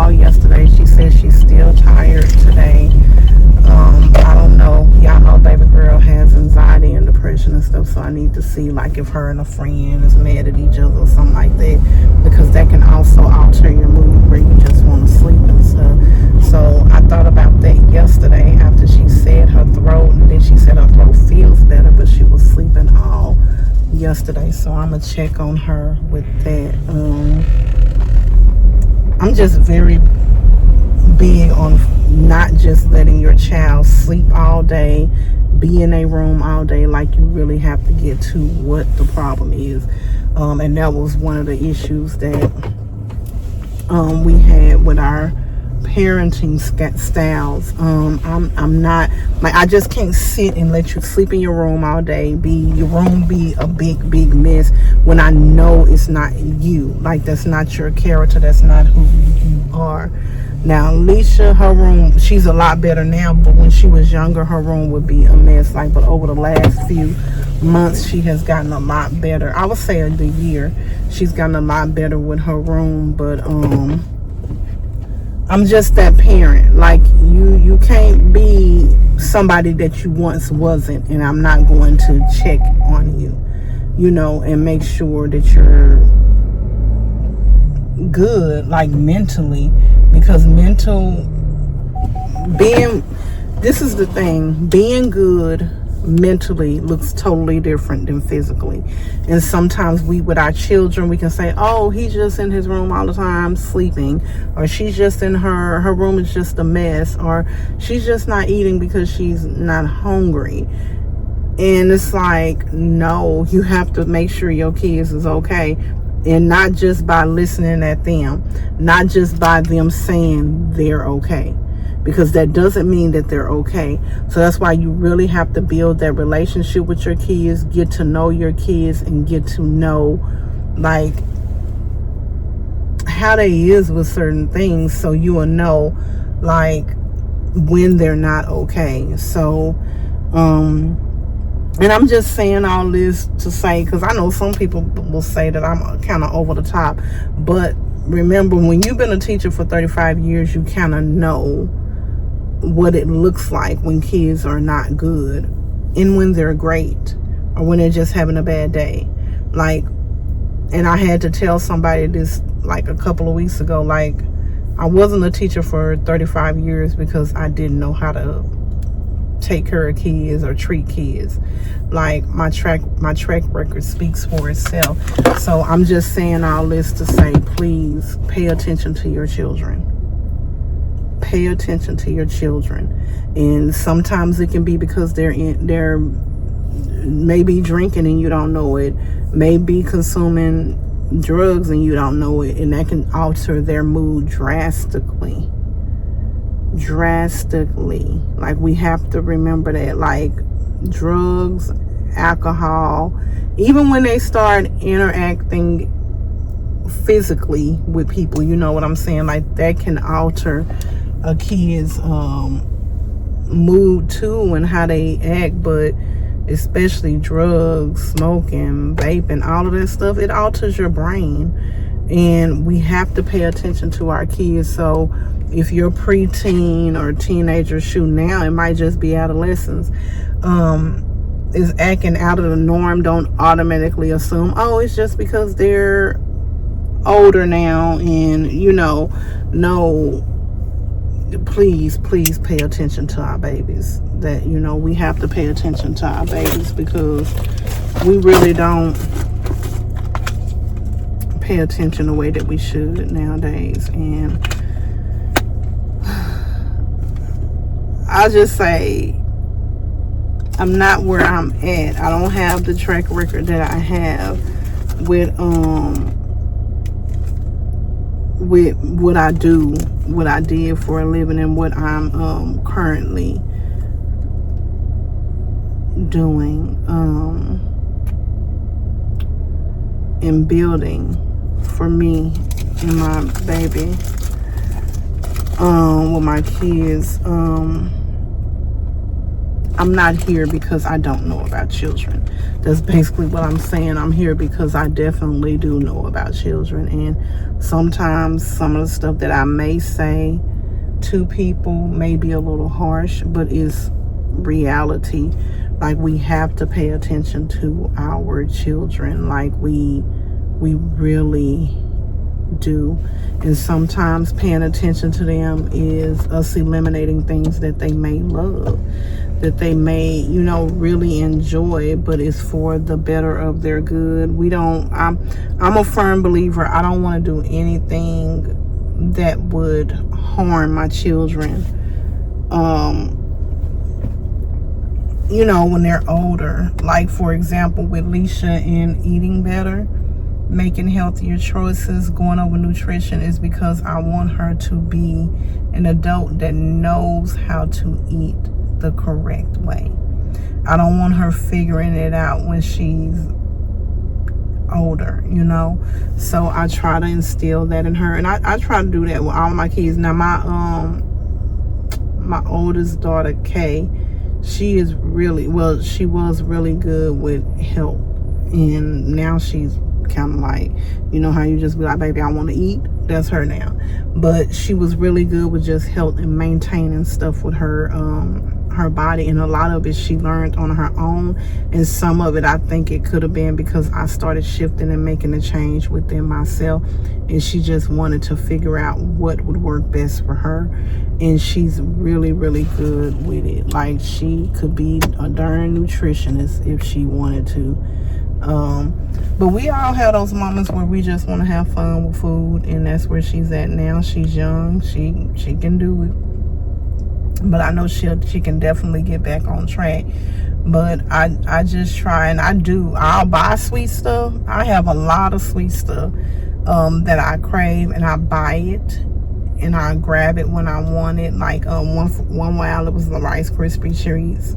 called yesterday. She said she's still tired today. I don't know. Y'all know baby girl has anxiety and depression and stuff, so I need to see like if her and a friend is mad at each other or something like that, because that can also alter your mood where you just want to sleep and stuff. So I thought about that yesterday after she said her throat, and then she said her throat feels better, but she was sleeping all yesterday. So I'm gonna check on her with that. I'm just very big on not just letting your child sleep all day, be in a room all day. Like, you really have to get to what the problem is. And that was one of the issues that we had with our parenting styles. I'm not like, I just can't sit and let you sleep in your room all day, your room be a big mess when I know it's not you. Like, that's not your character, that's not who you are. Now Alicia, her room, she's a lot better now, but when she was younger, her room would be a mess. Like, but over the last few months, she has gotten a lot better. I would say the year, she's gotten a lot better with her room. But I'm just that parent. Like, you can't be somebody that you once wasn't, and I'm not going to check on you, and make sure that you're good, like mentally, because this is the thing, being good mentally looks totally different than physically. And sometimes with our children, we can say, oh, he's just in his room all the time sleeping, or she's just in her room is just a mess, or she's just not eating because she's not hungry. And it's like, no, you have to make sure your kids is okay. And not just by listening at them, not just by them saying they're okay, because that doesn't mean that they're okay. So that's why you really have to build that relationship with your kids, get to know your kids, and get to know like how they is with certain things, so you will know like when they're not okay. So and I'm just saying all this to say, because I know some people will say that I'm kind of over the top, but remember, when you've been a teacher for 35 years, you kind of know what it looks like when kids are not good and when they're great, or when they're just having a bad day. Like, and I had to tell somebody this like a couple of weeks ago, like, I wasn't a teacher for 35 years because I didn't know how to take care of kids or treat kids. Like, my track record speaks for itself. So I'm just saying all this to say, please pay attention to your children. Pay attention to your children. And sometimes it can be because they're maybe drinking and you don't know it, maybe consuming drugs and you don't know it, and that can alter their mood drastically. Like, we have to remember that, like, drugs, alcohol, even when they start interacting physically with people, you know what I'm saying, like, that can alter a kid's mood too, and how they act. But especially drugs, smoking, vaping, all of that stuff, it alters your brain. And we have to pay attention to our kids. So if you're preteen or teenager, shoot, now it might just be adolescents, is acting out of the norm, don't automatically assume, oh, it's just because they're older now. And no, please pay attention to our babies. That, we have to pay attention to our babies, because we really don't pay attention the way that we should nowadays. And I'll just say, I'm not where I'm at. I don't have the track record that I have with what I do, what I did for a living, and what I'm currently doing and building for me and my baby, with my kids. I'm not here because I don't know about children. That's basically what I'm saying. I'm here because I definitely do know about children. And sometimes some of the stuff that I may say to people may be a little harsh, but it's reality. Like, we have to pay attention to our children. Like, we really do. And sometimes paying attention to them is us eliminating things that they may love, that they may, really enjoy, but it's for the better of their good. I'm a firm believer. I don't want to do anything that would harm my children, when they're older. Like, for example, with Leisha and eating better, making healthier choices, going over nutrition, is because I want her to be an adult that knows how to eat the correct way. I don't want her figuring it out when she's older, so I try to instill that in her, and I try to do that with all my kids. Now, my oldest daughter, Kay, she was really good with health, and now she's kind of like, how you just be like, baby, I want to eat. That's her now. But she was really good with just health and maintaining stuff with her body, and a lot of it she learned on her own, and some of it I think it could have been because I started shifting and making a change within myself, and she just wanted to figure out what would work best for her, and she's really, really good with it. Like, she could be a darn nutritionist if she wanted to. But we all have those moments where we just want to have fun with food, and that's where she's at now. She's young, she can do it, but I know she can definitely get back on track. But I just try, and I'll buy sweet stuff. I have a lot of sweet stuff that I crave, and I buy it and I grab it when I want it. Like, one while it was the Rice Krispie treats.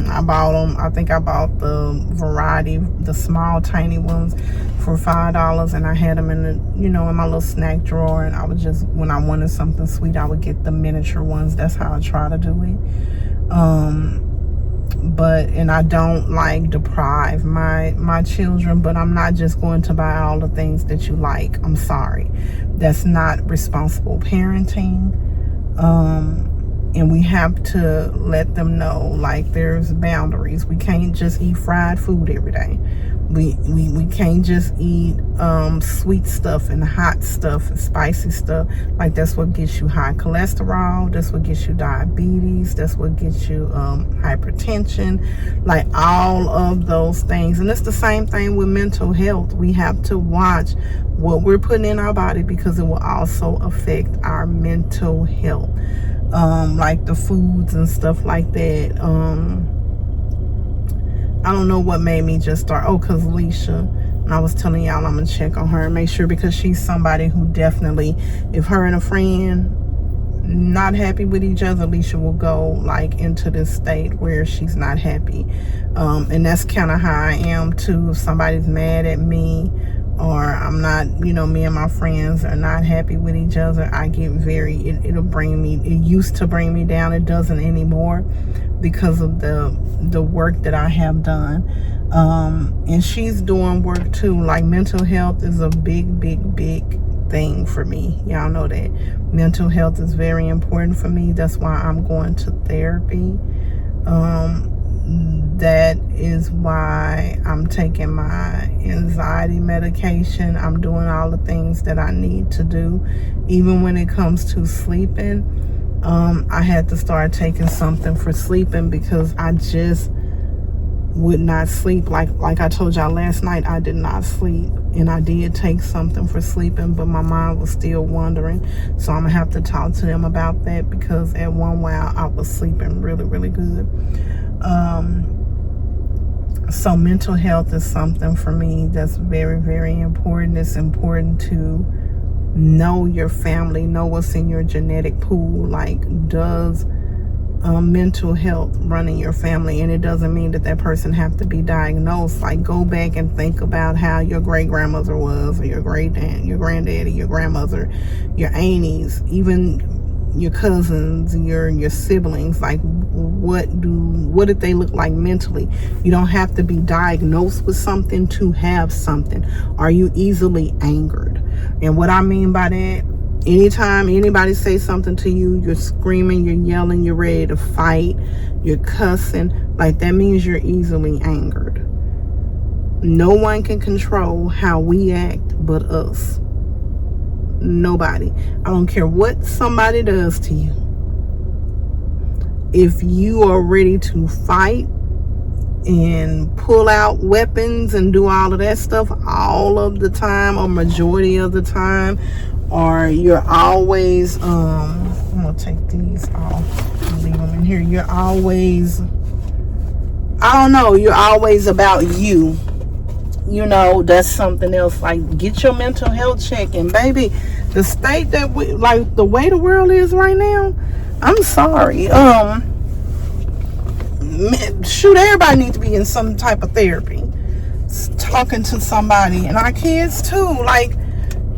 I bought them. I think I bought the variety, the small tiny ones, for $5, and I had them in the, in my little snack drawer, and I would just, when I wanted something sweet, I would get the miniature ones. That's how I try to do it. And I don't like deprive my children, but I'm not just going to buy all the things that you like. I'm sorry. That's not responsible parenting. And we have to let them know, like, there's boundaries. We can't just eat fried food every day. We can't just eat sweet stuff and hot stuff and spicy stuff. Like, that's what gets you high cholesterol. That's what gets you diabetes. That's what gets you hypertension. Like, all of those things. And it's the same thing with mental health. We have to watch what we're putting in our body, because it will also affect our mental health. Like the foods and stuff like that. I don't know what made me just start. Because Leisha, and I was telling y'all I'm gonna check on her and make sure, because she's somebody who definitely, if her and a friend not happy with each other, Leisha will go like into this state where she's not happy. And that's kind of how I am too. If somebody's mad at me, or I'm not, me and my friends are not happy with each other, I get it'll bring me, it used to bring me down. It doesn't anymore, because of the work that I have done. And she's doing work too. Like, mental health is a big, big, big thing for me. Y'all know that. Mental health is very important for me. That's why I'm going to therapy. That is why I'm taking my anxiety medication. I'm doing all the things that I need to do. Even when it comes to sleeping, I had to start taking something for sleeping, because I just would not sleep. Like I told y'all last night, I did not sleep, and I did take something for sleeping, but my mind was still wandering. So I'm gonna have to talk to them about that, because at one while I was sleeping really, really good. So mental health is something for me that's very, very important. It's important to know your family, know what's in your genetic pool. Like, does mental health run in your family? And it doesn't mean that person have to be diagnosed. Like, go back and think about how your great grandmother was, or your granddaddy, your grandmother, your aunties, even your cousins, your siblings, like what did they look like mentally? You don't have to be diagnosed with something to have something. Are you easily angered? And what I mean by that, anytime anybody says something to you, you're screaming, you're yelling, you're ready to fight, you're cussing, like that means you're easily angered. No one can control how we act but us. Nobody. I don't care what somebody does to you. If you are ready to fight and pull out weapons and do all of that stuff all of the time, or majority of the time, or you're always I'm gonna take these off and leave them in here. You're always, I don't know, you're always about you. You know, that's something else. Like, get your mental health check. And baby, the state that we, like the way the world is right now, I'm sorry. Shoot, everybody needs to be in some type of therapy, talking to somebody, and our kids too. Like,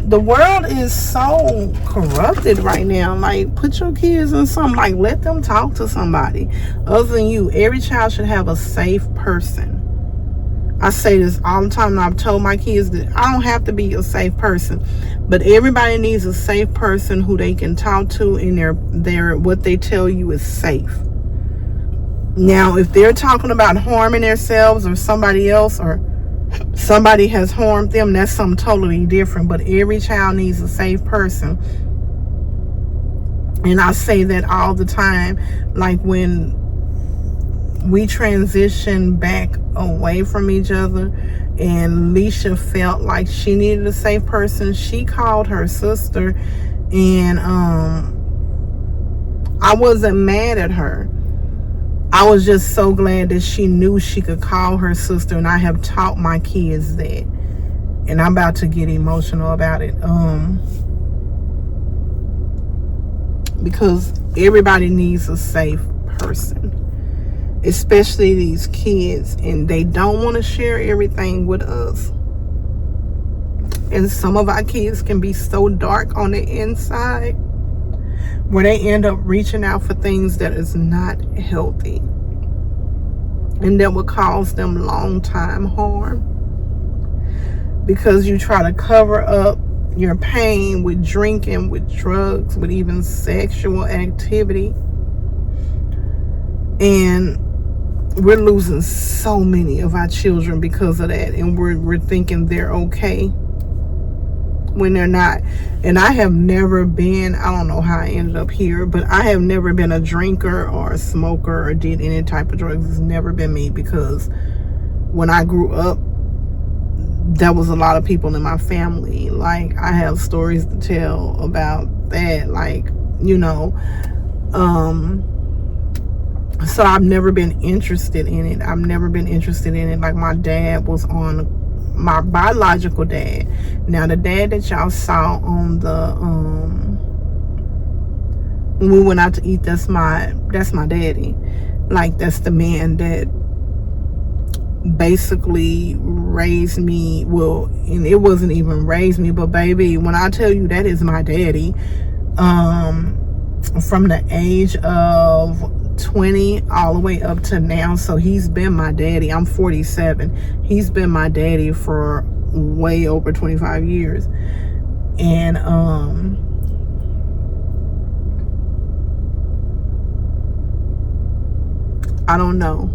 the world is so corrupted right now. Like, put your kids in something, like let them talk to somebody other than you. Every child should have a safe person. I say this all the time, and I've told my kids that I don't have to be a safe person, but everybody needs a safe person who they can talk to, and their what they tell you is safe. Now, if they're talking about harming themselves or somebody else, or somebody has harmed them, that's something totally different. But every child needs a safe person. And I say that all the time. Like, when we transitioned back away from each other and Leisha felt like she needed a safe person, she called her sister, and I wasn't mad at her. I was just so glad that she knew she could call her sister, and I have taught my kids that. And I'm about to get emotional about it. Because everybody needs a safe person, especially these kids, and they don't want to share everything with us. And some of our kids can be so dark on the inside where they end up reaching out for things that is not healthy, and that will cause them long time harm, because you try to cover up your pain with drinking, with drugs, with even sexual activity. And we're losing so many of our children because of that, and we're thinking they're okay when they're not. And I have never been, I don't know how I ended up here, but I have never been a drinker or a smoker or did any type of drugs. It's never been me, because when I grew up, there was a lot of people in my family. Like, I have stories to tell about that, like, you know. So I've never been interested in it. Like, my dad was on, my biological dad. Now, the dad that y'all saw on the when we went out to eat, that's my daddy. Like, that's the man that basically raised me. Well, and it wasn't even raised me, but baby, when I tell you that is my daddy, from the age of 20 all the way up to now. So he's been my daddy. I'm 47. He's been my daddy for way over 25 years. And I don't know.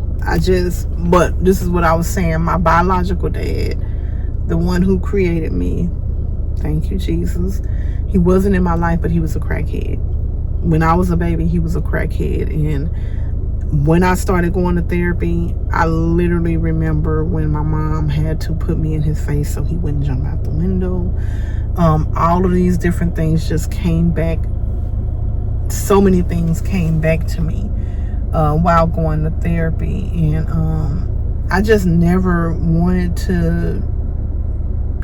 But this is what I was saying. My biological dad, the one who created me, thank you, Jesus, he wasn't in my life, but he was a crackhead. When I was a baby, he was a crackhead. And when I started going to therapy, I literally remember when my mom had to put me in his face so he wouldn't jump out the window. All of these different things just came back. So many things came back to me while going to therapy. And I just never wanted to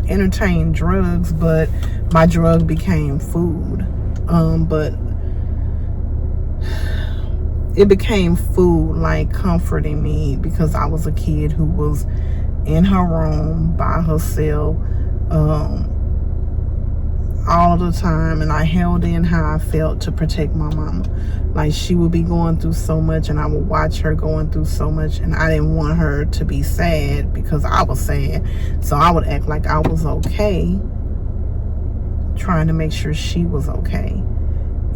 entertain drugs, but my drug became food. But it became food, like comforting me, because I was a kid who was in her room by herself. all of the time, and I held in how I felt to protect my mama. Like, she would be going through so much, and I would watch her going through so much, and I didn't want her to be sad because I was sad. So I would act like I was okay, trying to make sure she was okay.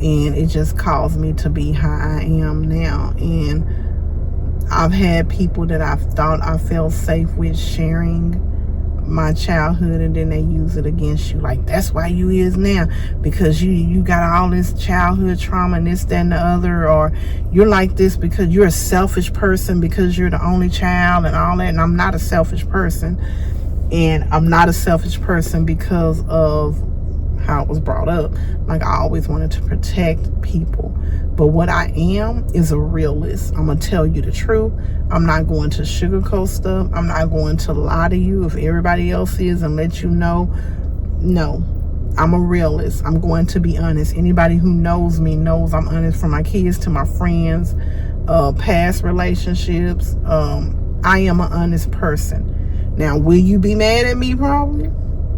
And it just caused me to be how I am now. And I've had people that I thought I felt safe with sharing my childhood, and then they use it against you. Like, that's why you is now, because you got all this childhood trauma and this, that, and the other, or you're like this because you're a selfish person because you're the only child and all that. And I'm not a selfish person, and I'm not a selfish person because of how it was brought up. Like, I always wanted to protect people, but what I am is a realist. I'm gonna tell you the truth. I'm not going to sugarcoat stuff. I'm not going to lie to you if everybody else is and let you know. No, I'm a realist. I'm going to be honest. Anybody who knows me knows I'm honest, from my kids to my friends, past relationships. I am an honest person. Now, will you be mad at me? Probably.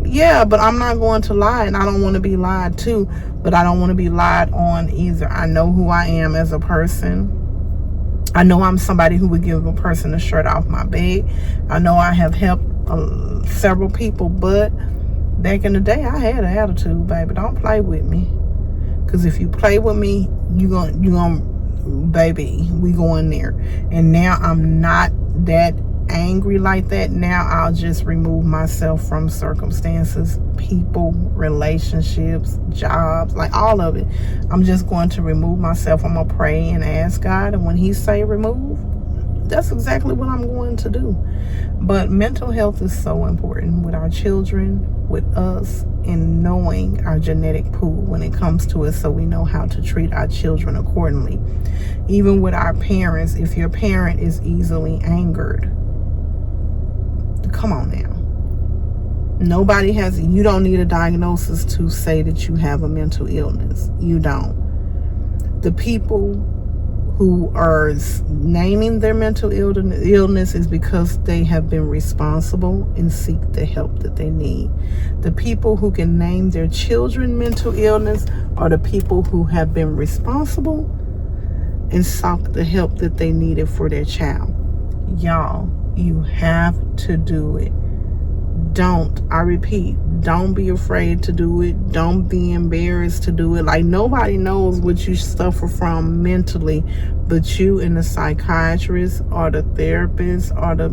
Yeah, but I'm not going to lie, and I don't want to be lied to, but I don't want to be lied on either. I know who I am as a person. I know I'm somebody who would give a person a shirt off my back. I know I have helped several people, but back in the day, I had an attitude, baby. Don't play with me, because if you play with me, you gonna, baby, we going there. And now I'm not that angry like that. Now I'll just remove myself from circumstances, people, relationships, jobs, like all of it. I'm just going to remove myself. I'm gonna pray and ask God, and when he say remove, that's exactly what I'm going to do. But mental health is so important with our children, with us, and knowing our genetic pool when it comes to it, so we know how to treat our children accordingly. Even with our parents, if your parent is easily angered, come on now. Nobody has, you don't need a diagnosis to say that you have a mental illness. You don't. The people who are naming their mental illness is because they have been responsible and seek the help that they need. The people who can name their children mental illness are the people who have been responsible and sought the help that they needed for their child. Y'all, you have to do it. I repeat, don't be afraid to do it. Don't be embarrassed to do it. Like, nobody knows what you suffer from mentally but you and the psychiatrist or the therapist or the,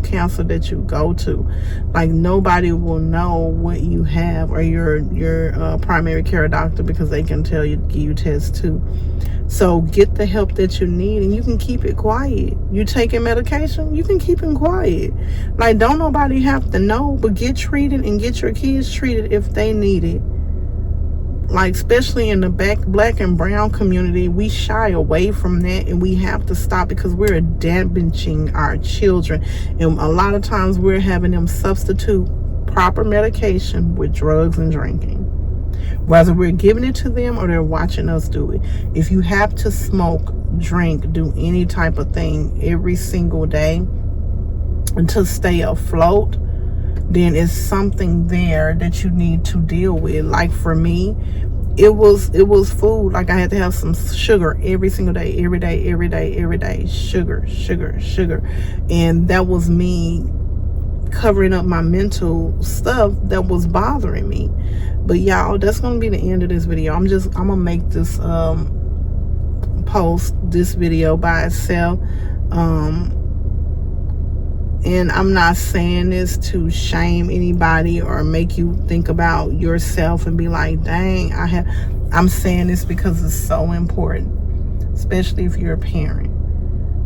counselor that you go to. Like, nobody will know what you have, or your primary care doctor, because they can tell you, give you tests too. So get the help that you need, and you can keep it quiet. You taking medication, you can keep it quiet. Like, don't nobody have to know, but get treated and get your kids treated if they need it. Like, especially in the black and brown community, we shy away from that, and we have to stop, because we're damaging our children. And a lot of times we're having them substitute proper medication with drugs and drinking. Whether we're giving it to them or they're watching us do it. If you have to smoke, drink, do any type of thing every single day and to stay afloat, then it's something there that you need to deal with. Like, for me, it was food. Like, I had to have some sugar every single day, every day. Sugar. And that was me covering up my mental stuff that was bothering me. But y'all, that's gonna be the end of this video. I'm gonna make this post this video by itself, and I'm not saying this to shame anybody or make you think about yourself and be like, dang, I'm saying this because it's so important, especially if you're a parent.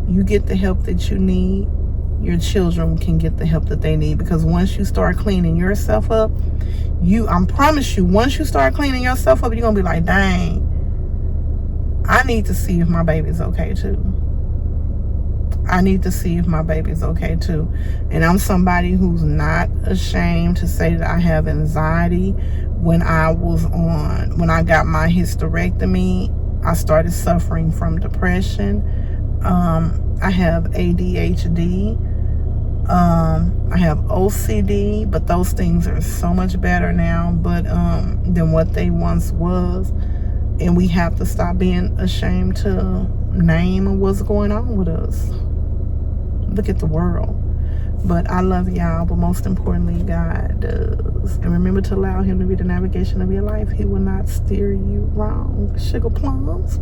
You get the help that you need, your children can get the help that they need. Because once you start cleaning yourself up, I promise you, once you start cleaning yourself up, you're gonna be like, dang, I need to see if my baby's okay too. I need to see if my baby's okay too. And I'm somebody who's not ashamed to say that I have anxiety. When I got my hysterectomy, I started suffering from depression. I have ADHD. I have OCD, but those things are so much better now, but than what they once was. And we have to stop being ashamed to name what's going on with us. Look at the world. But I love y'all, but most importantly, God does. And remember to allow him to be the navigation of your life. He will not steer you wrong. Sugar plums.